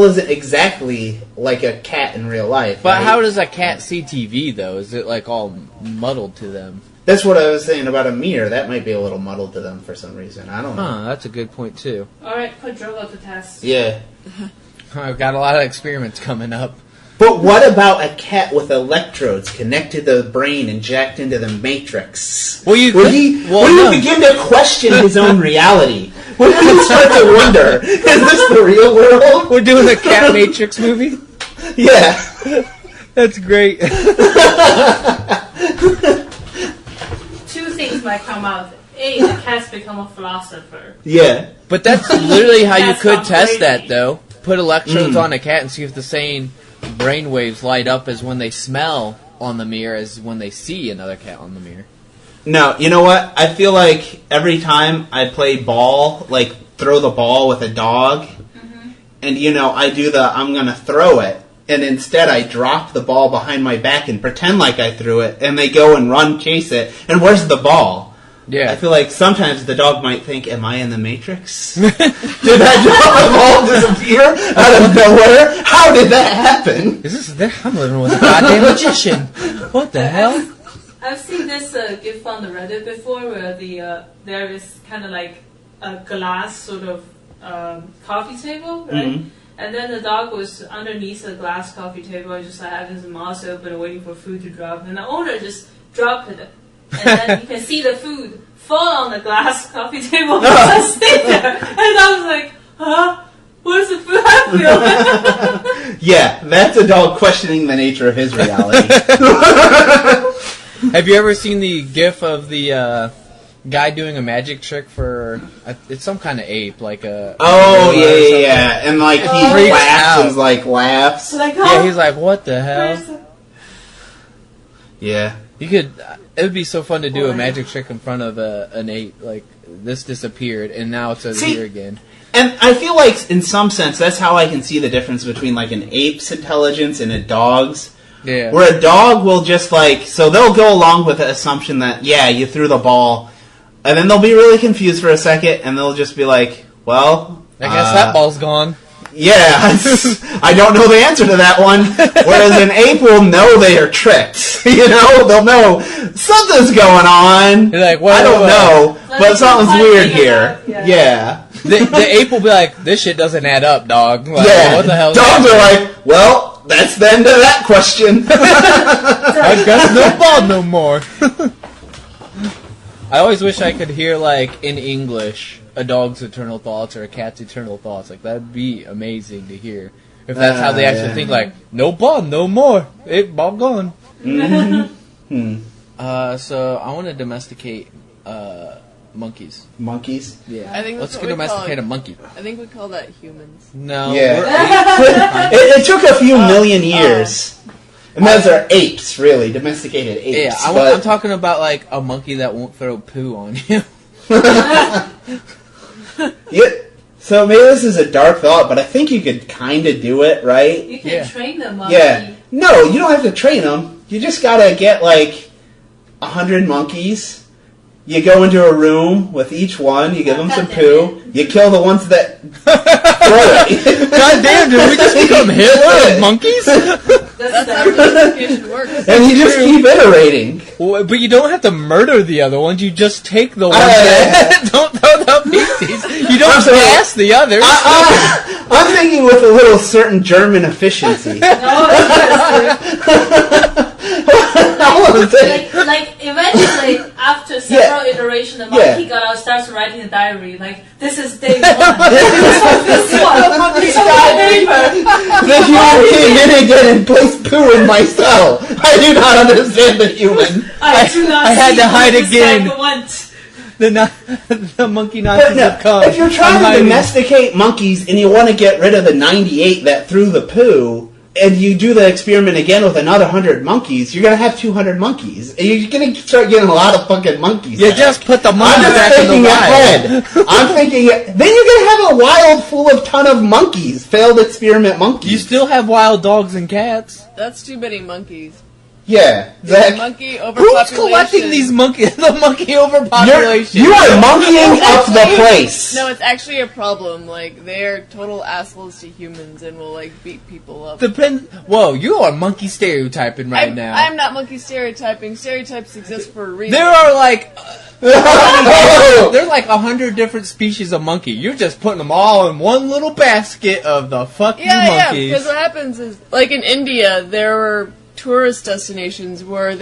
S2: isn't exactly like a cat in real life.
S1: But
S2: right?
S1: how does a cat see TV though? Is it like all muddled to them?
S2: That's what I was saying about a mirror. That might be a little muddled to them for some reason. I don't know.
S1: That's a good point too.
S6: Alright, put Drogo to test.
S2: Yeah.
S1: I've got a lot of experiments coming up.
S2: But what about a cat with electrodes connected to the brain and jacked into the matrix?
S1: Well, you
S2: would he begin to question his own reality? Would he start to wonder, is this the real world?
S1: We're doing a Cat Matrix movie?
S2: Yeah.
S1: That's great.
S6: Two things might come out. A, the cat's become a philosopher.
S2: Yeah.
S1: But that's literally how you
S6: That's
S1: could
S6: not
S1: test
S6: crazy.
S1: that, though. Put electrodes on a cat and see if the same brainwaves light up as when they smell on the mirror as when they see another cat on the mirror.
S2: No, you know what? I feel like every time I play ball, like throw the ball with a dog, and I do I'm gonna throw it, and instead I drop the ball behind my back and pretend like I threw it, and they go and run chase it, and where's the ball?
S1: Yeah.
S2: I feel like sometimes the dog might think, am I in the Matrix? Did that ball disappear out of nowhere? How did that happen?
S1: I'm living with a goddamn magician. What the hell?
S6: I've seen this GIF on the Reddit before where there is kind of like a glass sort of coffee table, right? And then the dog was underneath the glass coffee table and just had his mouth open and waiting for food to drop. And the owner just dropped it. And then you can see the food fall on the glass coffee table and just stay there. And I was like, huh? Where's the food? I feel
S2: Yeah, that's a dog questioning the nature of his reality.
S1: Have you ever seen the GIF of the guy doing a magic trick for... it's some kind of ape, like a...
S2: Oh, yeah. And, like, he
S1: freaks
S2: laughs
S1: out.
S2: and, laughs.
S6: like,
S1: Yeah, he's like, what the hell?
S2: Yeah.
S1: You could... It would be so fun to do a magic trick in front of an ape. Like, this disappeared, and now it's over here again.
S2: And I feel like, in some sense, that's how I can see the difference between, like, an ape's intelligence and a dog's.
S1: Yeah.
S2: Where a dog will just, so they'll go along with the assumption that, yeah, you threw the ball, and then they'll be really confused for a second, and they'll just be like, well...
S1: I guess that ball's gone.
S2: Yeah, I don't know the answer to that one. Whereas an ape will know they are tricked. They'll know something's going on.
S1: You're like,
S2: I don't know, but something's weird here. Yeah.
S1: The ape will be like, this shit doesn't add up, dog. Like,
S2: Yeah.
S1: what the hell?
S2: Dogs are like, well, that's the end of that question.
S1: I guess no ball no more. I always wish I could hear, in English, a dog's eternal thoughts or a cat's eternal thoughts. That'd be amazing to hear. If that's how they actually think, no ball, no more. Ball gone. So I want to domesticate monkeys.
S2: Monkeys?
S1: Yeah.
S5: I think that's
S1: Let's
S5: what we
S1: domesticate
S5: call
S1: a monkey.
S5: I think we call that humans.
S1: No.
S2: Yeah. It took a few million years. And those are apes, really. Domesticated apes.
S1: Yeah, I'm talking about, a monkey that won't throw poo on you.
S2: Yeah. So maybe this is a dark thought, but I think you could kind of do it, right?
S6: You can train the monkey.
S2: Yeah. No, you don't have to train them. You just gotta get 100 monkeys, You go into a room with each one. You give them some poo. You kill the ones that throw it.
S1: God damn, did we just become Hitler of monkeys?
S5: That's how domestication works.
S2: And you just keep iterating.
S1: Well, but you don't have to murder the other ones. You just take the ones that don't throw the feces. You don't gas the others.
S2: I'm thinking with a little certain German efficiency.
S6: Like eventually, after several iterations, the monkey got out, starts writing a diary. Like, this is day 1. This one.
S2: The human came in again and placed poo in my cell. I do not understand the human.
S6: I do not.
S1: I had to hide again.
S6: Once.
S1: The monkey Nazis have come.
S2: If you're trying to domesticate monkeys and you want to get rid of the 98 that threw the poo, and you do the experiment again with another 100 monkeys, you're going to have 200 monkeys. And you're going to start getting a lot of fucking monkeys.
S1: You just put the monkeys back in the wild.
S2: I'm thinking, then you're going to have a wild full of ton of monkeys, failed experiment monkeys.
S1: You still have wild dogs and cats.
S5: That's too many monkeys.
S2: Yeah,
S5: The monkey overpopulation.
S1: Who's collecting these monkeys? The monkey overpopulation.
S2: You are monkeying up the place.
S5: No, it's actually a problem. Like, they're total assholes to humans and will, like, beat people up.
S1: Whoa, you are monkey stereotyping now.
S5: I'm not monkey stereotyping. Stereotypes exist for a reason.
S1: There are like... There's like 100 different species of monkey. You're just putting them all in one little basket of the fucking monkeys.
S5: Yeah, because what happens is, like in India, there were tourist destinations where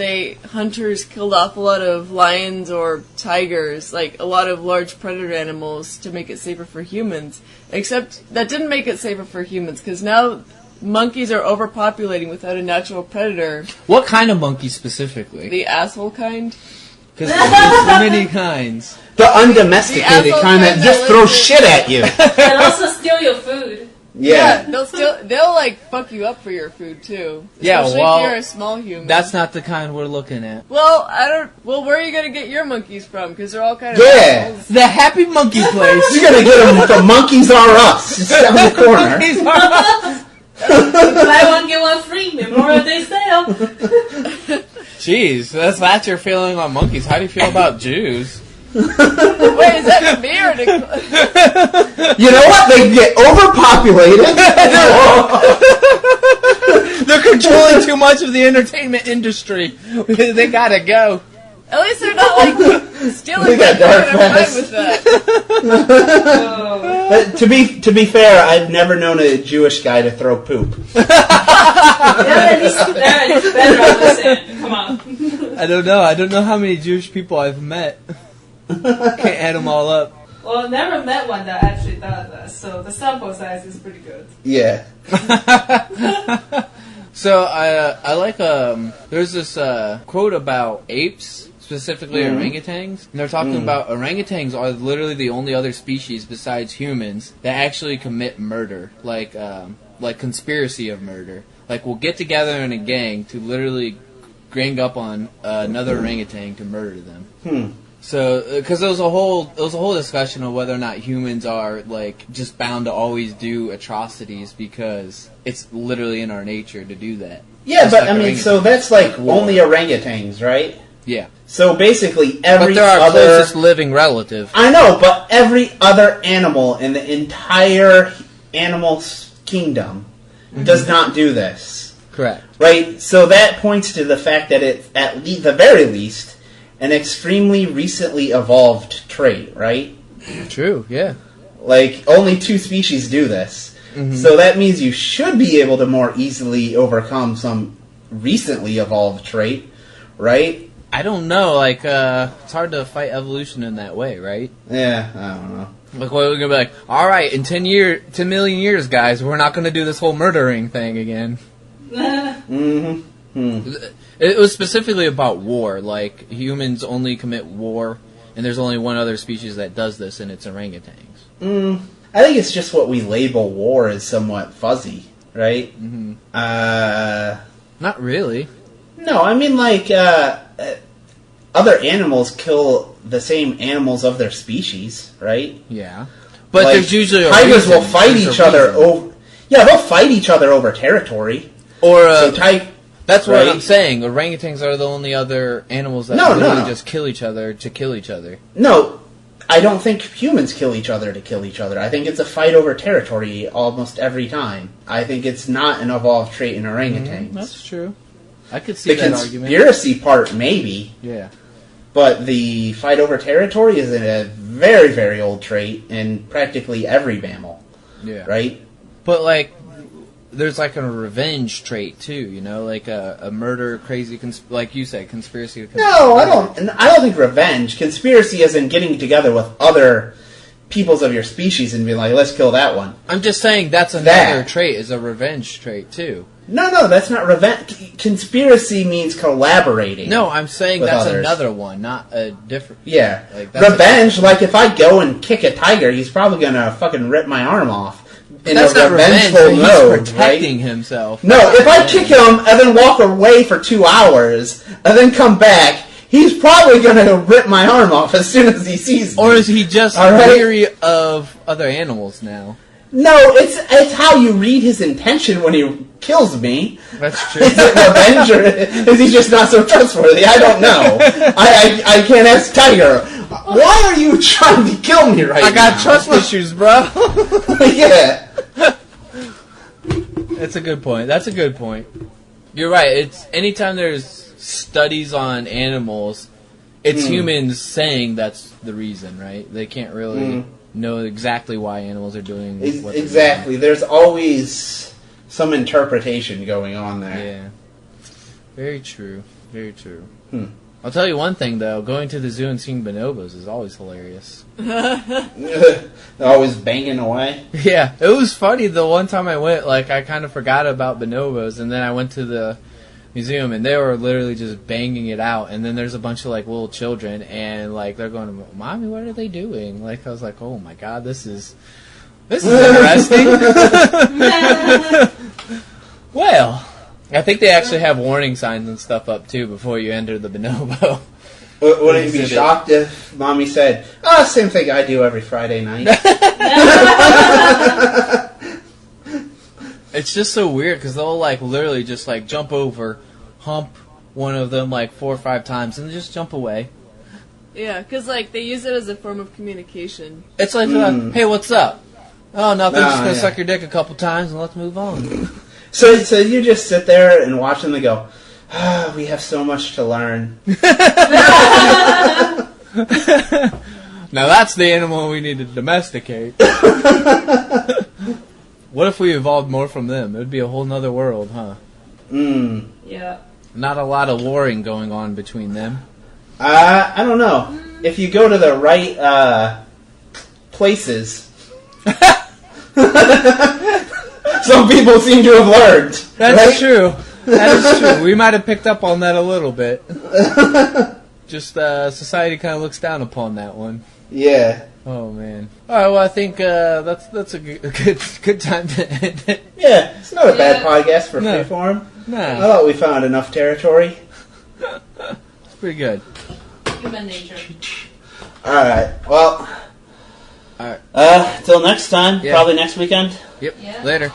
S5: hunters killed off a lot of lions or tigers, like a lot of large predator animals, to make it safer for humans. Except that didn't make it safer for humans, because now monkeys are overpopulating without a natural predator.
S1: What kind of monkey specifically?
S5: The asshole kind.
S1: Because there's many kinds.
S2: The undomesticated kind that just throw shit at you.
S6: And also steal your food.
S2: Yeah.
S5: They'll like fuck you up for your food too.
S1: Yeah,
S5: Especially
S1: well,
S5: if you're a small human.
S1: That's not the kind we're looking at.
S5: Well, where are you gonna get your monkeys from? Because they're all kind of assholes.
S1: The Happy Monkey Place.
S2: You're gonna get them from Monkeys R Us. It's down the corner.
S1: Monkeys are us.
S6: Buy one get one free. Memorial Day sale.
S1: Jeez, that's your feeling on monkeys. How do you feel about Jews?
S5: Wait, is that me or
S2: You know what? They get overpopulated.
S1: They're controlling too much of the entertainment industry. They gotta go.
S5: At least they're not like stealing.
S2: They got dark
S5: I'm fine with that.
S2: To be fair, I've never known a Jewish guy to throw poop.
S6: They're better understand. Come on.
S1: I don't know. I don't know how many Jewish people I've met. Can't add them all up.
S6: Well, never met one that actually does that, so the sample size is pretty good.
S2: Yeah.
S1: So I like there's this quote about apes, specifically orangutans, and they're talking about orangutans are literally the only other species besides humans that actually commit murder, like conspiracy of murder. Like, we'll get together in a gang to literally gang up on another orangutan to murder them. So, because there was a whole discussion of whether or not humans are like just bound to always do atrocities because it's literally in our nature to do that.
S2: Yeah,
S1: Just
S2: but
S1: like
S2: I mean,
S1: orangutans.
S2: so that's like only orangutans, right?
S1: Yeah,
S2: So basically,
S1: but
S2: every
S1: they're our
S2: other
S1: closest living relative.
S2: I know, but every other animal in the entire animal kingdom does not do this,
S1: Correct.
S2: right? So that points to the fact that it's at the very least an extremely recently evolved trait, right?
S1: True. Yeah.
S2: Like, only 2 species do this. So that means you should be able to more easily overcome some recently evolved trait, right?
S1: I don't know. Like, it's hard to fight evolution in that way, right?
S2: Yeah, I don't know.
S1: Like, what we're gonna be like? All right, in 10 million years, guys, we're not gonna do this whole murdering thing again. It was specifically about war. Like, humans only commit war, and there's only one other species that does this, and it's orangutans.
S2: I think it's just what we label war is somewhat fuzzy, right?
S1: Not really.
S2: No, I mean, like, other animals kill the same animals of their species, right?
S1: Yeah. But
S2: Like,
S1: there's usually a
S2: tigers will
S1: reason.
S2: fight
S1: There's a
S2: each other
S1: reason.
S2: over. Yeah, they'll fight each other over territory.
S1: Or
S2: So
S1: That's what
S2: Right?
S1: I'm saying. Orangutans are the only other animals that
S2: No,
S1: literally
S2: no.
S1: just kill each other to kill each other.
S2: No, I don't think humans kill each other to kill each other. I think it's a fight over territory almost every time. I think it's not an evolved trait in orangutans.
S1: That's true. I could see
S2: The
S1: that argument.
S2: conspiracy part, maybe,
S1: Yeah.
S2: but the fight over territory is a very, very old trait in practically every mammal,
S1: Yeah.
S2: right?
S1: But, like, there's, like, a revenge trait, too, you know? Like, a murder, crazy, like you said, conspiracy.
S2: No, I don't think revenge. Conspiracy is in getting together with other peoples of your species and being like, let's kill that one.
S1: I'm just saying that's another trait, is a revenge trait, too.
S2: No, that's not revenge. Conspiracy means collaborating.
S1: No, I'm saying
S2: with
S1: that's
S2: others.
S1: another one, not a different...
S2: Yeah.
S1: Like, that's
S2: Revenge, like if I go and kick a tiger, he's probably going to fucking rip my arm off. In
S1: That's
S2: a
S1: not revenge,
S2: revengeful
S1: he's
S2: mode,
S1: protecting
S2: right?
S1: himself.
S2: No, if I kick him and then walk away for 2 hours and then come back, he's probably going to rip my arm off as soon as he sees me.
S1: Or is he just
S2: All right?
S1: weary of other animals now?
S2: No, it's how you read his intention when he kills me.
S1: That's true.
S2: Is it revenge or is he just not so trustworthy? I don't know. I can't ask Tiger. Why are you trying to kill me right now?
S1: I got trust issues, bro.
S2: Yeah.
S1: That's a good point. That's a good point. You're right. It's anytime there's studies on animals, it's humans saying that's the reason, right? They can't really know exactly why animals are doing what they're
S2: Exactly. There's always some interpretation going on there.
S1: doing. Yeah. Very true. Very true. I'll tell you one thing, though. Going to the zoo and seeing bonobos is always hilarious.
S2: They're always banging away.
S1: Yeah, it was funny the one time I went, like, I kind of forgot about bonobos, and then I went to the museum, and they were literally just banging it out, and then there's a bunch of, like, little children, and, like, they're going, Mommy, what are they doing? Like, I was like, oh my god, this is interesting. Well, I think they actually have warning signs and stuff up, too, before you enter the bonobo.
S2: Wouldn't you be shocked if Mommy said, same thing I do every Friday night?
S1: It's just so weird because they'll like literally just like jump over, hump one of them like 4 or 5 times, and just jump away.
S5: Yeah, because like they use it as a form of communication.
S1: It's like, hey, what's up? Oh, nothing. Just gonna
S2: yeah.
S1: suck your dick a couple times and let's move on.
S2: So you just sit there and watch them and go, we have so much to learn.
S1: Now that's the animal we need to domesticate. What if we evolved more from them? It would be a whole nother world, huh?
S6: Yeah.
S1: Not a lot of warring going on between them.
S2: I don't know. If you go to the right places, some people seem to have learned.
S1: That's
S2: right?
S1: true. That is true. We might have picked up on that a little bit. Just society kind of looks down upon that one.
S2: Yeah.
S1: Oh man. All right. Well, I think that's a good time to end it.
S2: Yeah, it's not a bad podcast for
S1: No.
S2: freeform. I
S1: Nah,
S2: thought we found enough territory.
S1: it's pretty good.
S6: Human nature.
S2: Alright, well.
S1: All right.
S2: Till next time.
S1: Yeah.
S2: Probably next weekend.
S1: Yep.
S6: Yeah.
S1: Later.